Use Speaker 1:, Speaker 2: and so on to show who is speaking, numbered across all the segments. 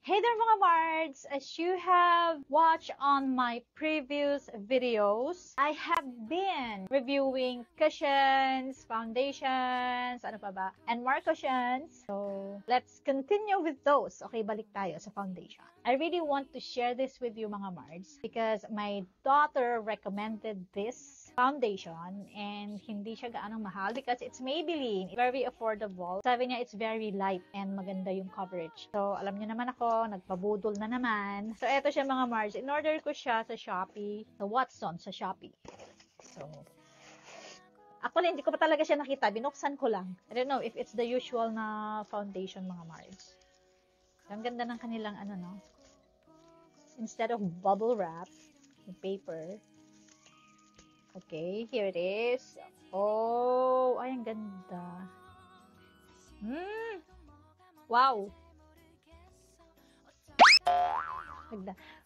Speaker 1: Hey there mga Mards! As you have watched on my previous videos, I have been reviewing cushions, foundations, ano pa ba, and more cushions. So, let's continue with those. Okay, balik tayo sa foundation. I really want to share this with you mga Mards because my daughter recommended this foundation and hindi siya gaanong mahal because it's Maybelline. Very affordable. Sabi niya it's very light and maganda yung coverage. So, alam niyo naman ako, nagpabudol na naman. So, eto siya mga Marge. In-order ko siya sa Shopee, sa Watson, sa Shopee. So, ako hindi ko pa talaga siya nakita. Binuksan ko lang. I don't know if it's the usual na foundation mga Marge. Ang ganda ng kanilang ano, no? Instead of bubble wrap, yung paper. Okay, here it is. Oh, ay, ang ganda. Wow!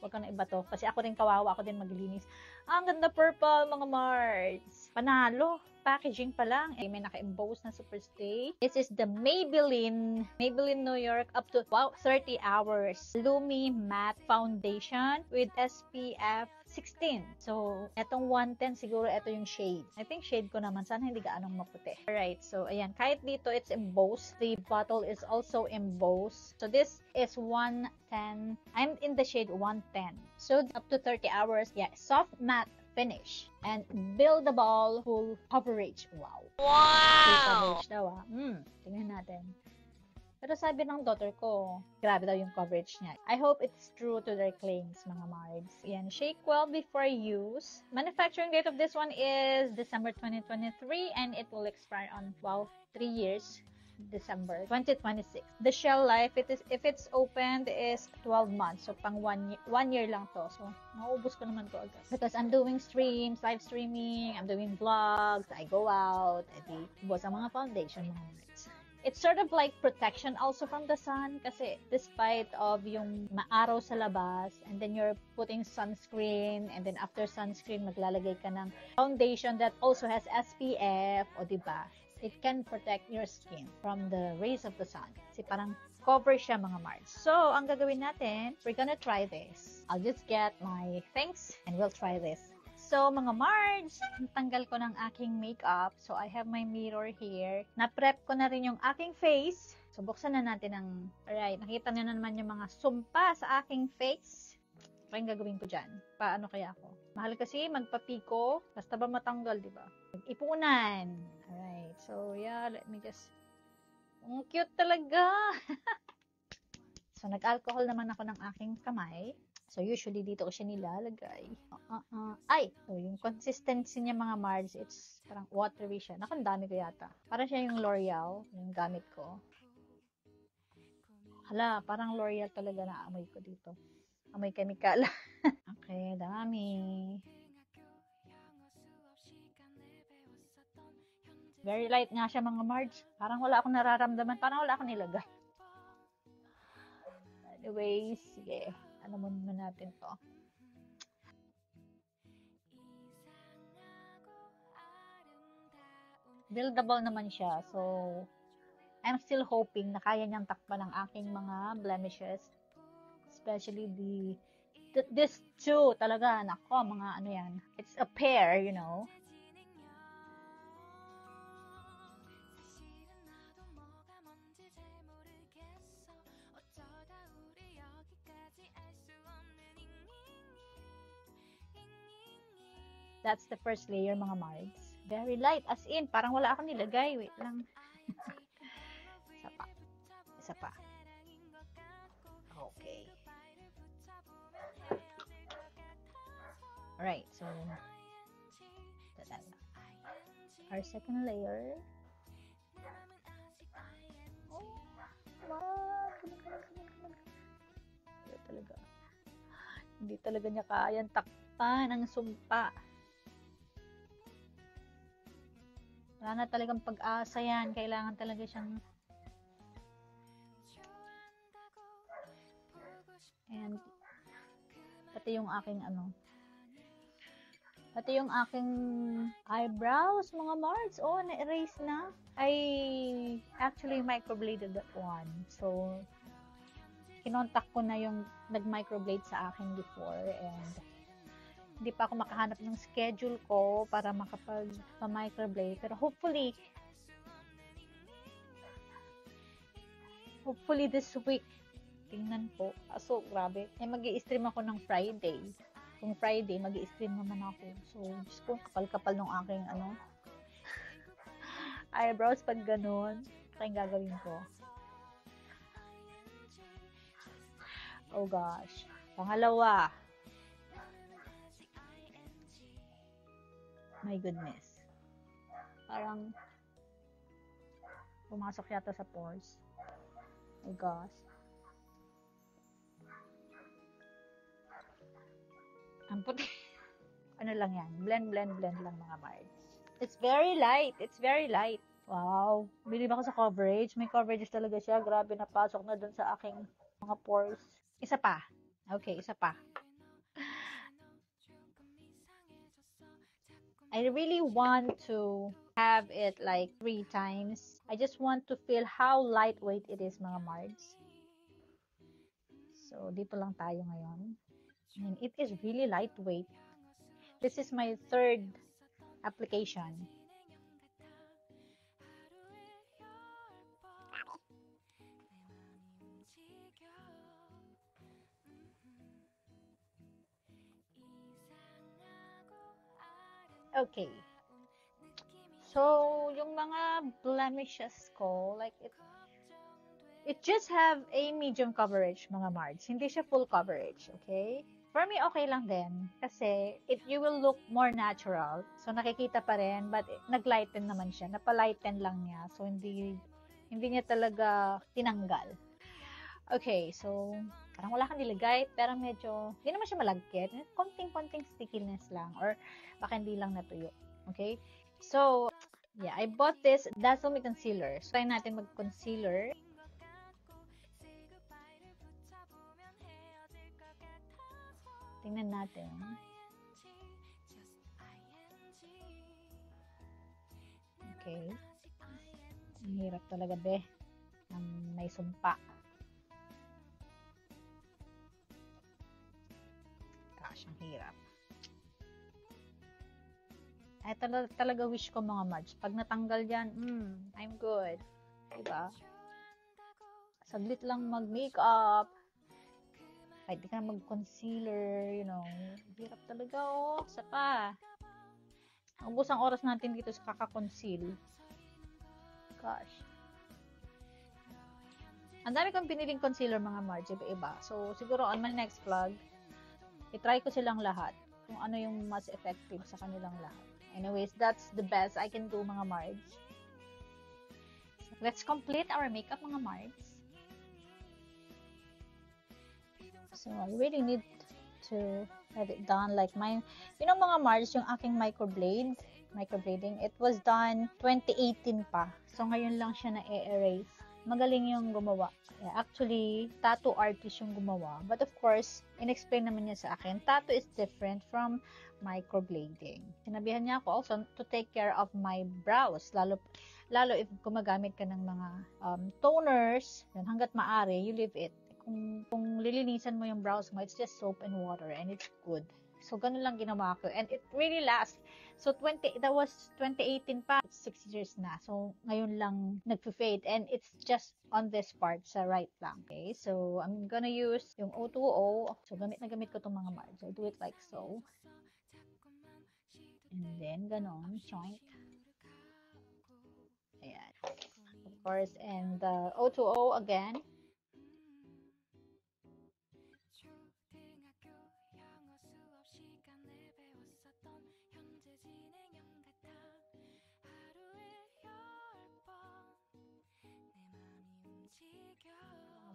Speaker 1: Huwag ka na iba to. Kasi ako rin kawawa. Ako din maglilinis. Ang ganda purple, mga Marts. Panalo. Packaging pa lang. May naka-emboss na Superstay. This is the Maybelline New York up to, wow, 30 hours. Lumi Matte Foundation with SPF 16. So, etong 110, siguro ito yung shade. I think shade ko naman. Sana hindi gaanong maputi. Alright, so ayan. Kahit dito, it's embossed. The bottle is also embossed. So, this is 110. I'm in the shade 110. So, up to 30 hours. Yeah, soft matte finish and buildable full coverage. Wow! Full coverage daw tingnan natin. Pero sabi ng daughter ko, grabe daw yung coverage niya. I hope it's true to their claims, mga Mards. Yan, shake well before use. Manufacturing date of this one is December 2023 and it will expire on, wow, 3 years. December 2026. The shell life, if it's opened, is 12 months. So, pang 1 year lang to. So, maubos ko naman to agad. Because I'm doing streams, live streaming, I'm doing vlogs, I go out, edi, buwas ang mga foundation, mga Mards. It's sort of like protection also from the sun kasi despite of yung maaraw sa labas and then you're putting sunscreen and then after sunscreen maglalagay ka ng foundation that also has SPF o diba? It can protect your skin from the rays of the sun. Kasi parang cover siya mga Mards. So, ang gagawin natin, we're gonna try this. I'll just get my things and we'll try this. So, mga Mards, tanggal ko ng aking makeup. So, I have my mirror here. Na-prep ko na rin yung aking face. So, buksan na natin ang... Alright, nakita niyo na naman yung mga sumpa sa aking face. Ano yung gagawin ko dyan? Paano kaya ako? Mahal kasi magpapiko. Basta ba matanggal, di ba? Ipunan. Alright, so yeah, let me just... Ang cute talaga! So, nag-alcohol naman ako ng aking kamay. So, usually dito ko siya nilalagay. Ay! So, yung consistency niya mga Mards, it's parang watery siya. Naku, ang dami ko yata. Parang siya yung L'Oreal, yung gamit ko. Hala, parang L'Oreal talaga na amoy ko dito. Amoy chemical. Okay, dami. Very light nga siya mga Mards. Parang wala akong nararamdaman. Parang wala akong nilagay. Anyways, sige. Ano muna natin to? Buildable naman siya. So, I'm still hoping na kaya niyang takpan ng aking mga blemishes. Especially this two talaga. Nako, mga ano yan. It's a pair, you know. That's the first layer, mga Mards. Very light. As in, parang wala akong nilagay. Wait lang. Isa pa. Isa pa. Okay. Alright, so our second layer. Oh, talaga. Hindi talaga niya kayang takpan ang sumpa. Wala na talagang pag-asa yan. Kailangan talaga siyang and pati yung aking pati yung aking eyebrows, mga Mards. Oh, na-erase na. I actually microbladed that one. So, kinontak ko na yung nag-microblade sa akin before and hindi pa ako makahanap ng schedule ko para makapag-microblade. Pero hopefully this week, tingnan po. So, grabe. Mag-i-stream ako ng Friday. Kung Friday, mag-i-stream naman ako. So, Diyos ko, kapal-kapal ng aking, eyebrows pag ganun. Kaya gagawin ko. Oh gosh. Pangalawa. My goodness. Parang pumasok yata sa pores. Oh gosh. Ang puti. Ano lang yan? Blend lang mga Mards. It's very light. Wow. Bilib ako sa coverage. May coverage talaga siya. Grabe, napasok na dun sa aking mga pores. Isa pa. Okay, isa pa. I really want to have it like 3 times. I just want to feel how lightweight it is, mga Mards. So, dito lang tayo ngayon. And it is really lightweight. This is my 3rd application. Okay. So, yung mga blemishes ko, like it just have a medium coverage, mga Mards. Hindi siya full coverage, okay? For me, okay lang din. Kasi, you will look more natural. So, nakikita pa rin, but nag-lighten naman siya. Napalighten lang niya. So, hindi niya talaga tinanggal. Okay, so, parang wala kang nilagay, pero medyo, hindi naman siya malagkit. Konting stickiness lang. Or, baka hindi lang natuyo. Okay? So, yeah, I bought this Dasome Concealer. So, try natin mag-concealer. Tingnan natin. Okay. Ang hirap talaga, be. May sumpa. Gosh, ang hirap. Ay, talaga wish ko, mga Mards. Pag natanggal yan, I'm good. Diba? Saglit lang mag-makeup. Kahit di ka na mag-concealer, you know. Hirap talaga, oh. Isa pa. Ubus ang oras natin dito sa kaka-conceal. Gosh. Ang dami kong piniling concealer, mga Marge, iba-iba. So, siguro on my next vlog, itry ko silang lahat. Kung ano yung mas effective sa kanilang lahat. Anyways, that's the best I can do, mga Marge. Let's complete our makeup, mga Marge. So, I really need to have it done like mine. You know, mga Marge, yung aking microblading, it was done 2018 pa. So, ngayon lang siya na-erase. Magaling yung gumawa. Yeah, actually, tattoo artist yung gumawa. But of course, in-explain naman niya sa akin, tattoo is different from microblading. Sinabihan niya ako also to take care of my brows. Lalo if gumagamit ka ng mga toners, yun, hanggat maaari, you leave it. Kung lilinisan mo yung brows mo, it's just soap and water and it's good. So, ganun lang ginawa ko. And it really lasts. So, that was 2018 pa. It's 6 years na. So, ngayon lang nag-fade. And it's just on this part, sa right lang. Okay, so, I'm gonna use yung O2O. So, gamit ko itong mga Marge. I do it like so. And then, ganon. Joint. Ayan. Of course, and O2O again.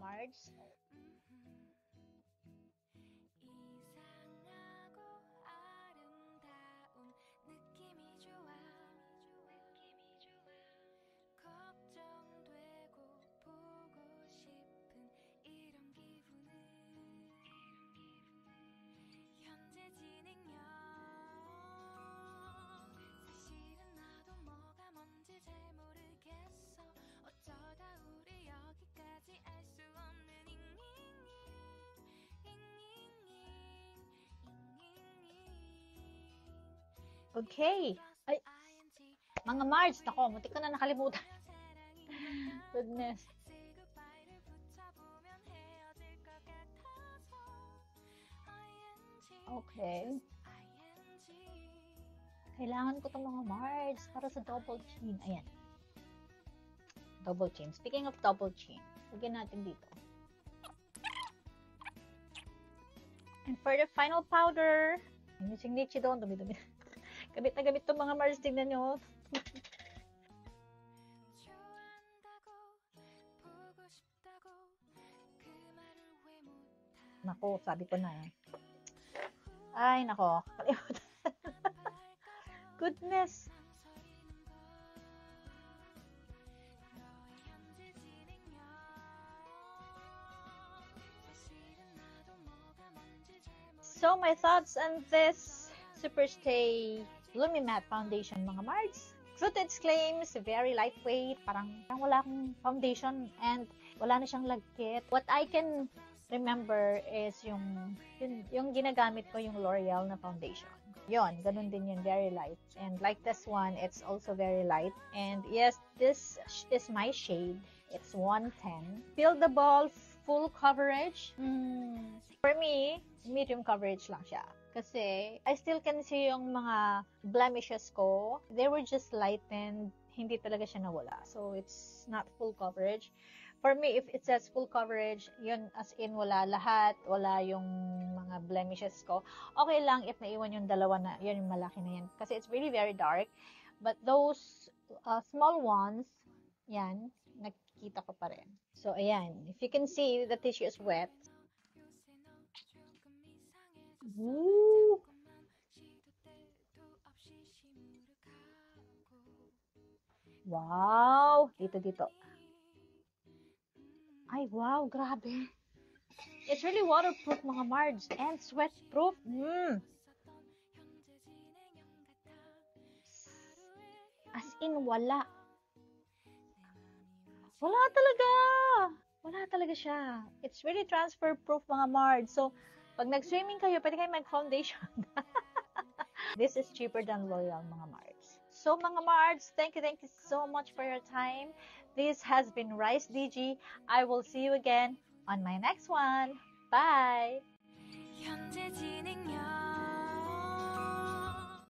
Speaker 1: Marge. Okay. Ay, mga Mars, nako, muntik ko na nakalimutan. Goodness. Okay. Kailangan ko itong mga Mars para sa double chin. Ayan. Double chin. Speaking of double chin, lagyan natin dito. And for the final powder, I'm using Nichido. Dumi-dumi. Gamit na gamit itong mga Mars. Tingnan nyo. Nako, sabi ko na eh. Ay, nako. Goodness. So, my thoughts on this Superstay Lumi Matte Foundation, mga Mards. Truth its claims, very lightweight, parang wala akong foundation and wala na siyang lagkit. What I can remember is yung ginagamit ko yung L'Oreal na foundation. Yon, ganun din yun, very light. And like this one, it's also very light. And yes, this is my shade. It's 110. Fill the ball, full coverage. For me, medium coverage lang siya. Kasi, I still can see yung mga blemishes ko. They were just lightened. Hindi talaga siya nawala. So, it's not full coverage. For me, if it says full coverage, yun as in wala lahat, wala yung mga blemishes ko. Okay lang if naiwan yung dalawa na, yun yung malaki na yan. Kasi it's really very dark. But those small ones, yan, nakikita ko pa rin. So, ayan. If you can see, the tissue is wet. Woo! Wow! Dito. Ay, wow, grabe. It's really waterproof, mga Mards, and sweat-proof. As in, wala. Wala talaga siya. It's really transfer-proof, mga Mards. So, pag nag-swimming kayo, pwede kayo mag-foundation. This is cheaper than L'Oreal, mga Mards. So, mga Mards, thank you so much for your time. This has been Rice DG. I will see you again on my next one. Bye!